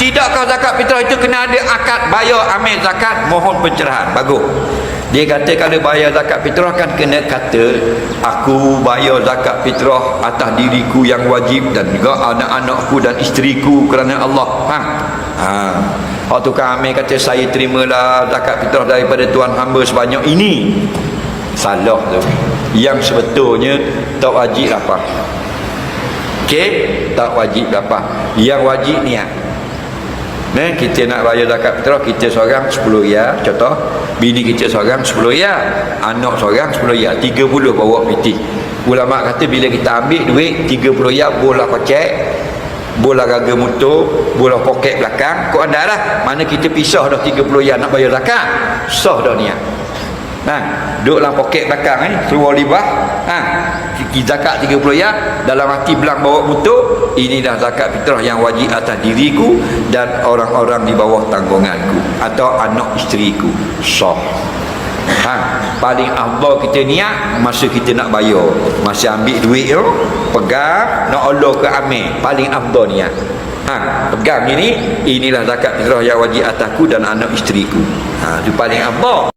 tidakkah zakat fitrah itu kena ada akad bayar amil zakat, mohon pencerahan. Bagus. Dia kata kalau bayar zakat fitrah kan kena kata aku bayar zakat fitrah atas diriku yang wajib dan juga anak-anakku dan isteriku kerana Allah. Waktu kami kata saya terimalah zakat fitrah daripada Tuhan hamba sebanyak ini. Salah tu. Yang sebetulnya tak wajib apa. Okey, tak wajib apa. Yang wajib niat. Kita nak bayar zakat fitrah, kita seorang 10 riyal, contoh bini kita seorang 10 riyal, anak seorang 10 riyal, 30 bawa piti. Ulama kata bila kita ambil duit 30 riyal, bola kocek, bola gagal motor, bola poket belakang, kau anda lah. Mana kita pisah dah 30 riyal nak bayar zakat, sah dah niat. Duduk dalam poket belakang keluar libah, zakat 30 riyal, dalam hati belang bawa motor, inilah zakat fitrah yang wajib atas diriku dan orang-orang di bawah tanggunganku atau anak isteriku. Sah. Paling afdal kita niat masa kita nak bayar, masa ambil duit tu pegang nak Allah ke amil, paling afdal niat. Pegang inilah zakat fitrah yang wajib atasku dan anak isteriku. Itu paling afdal.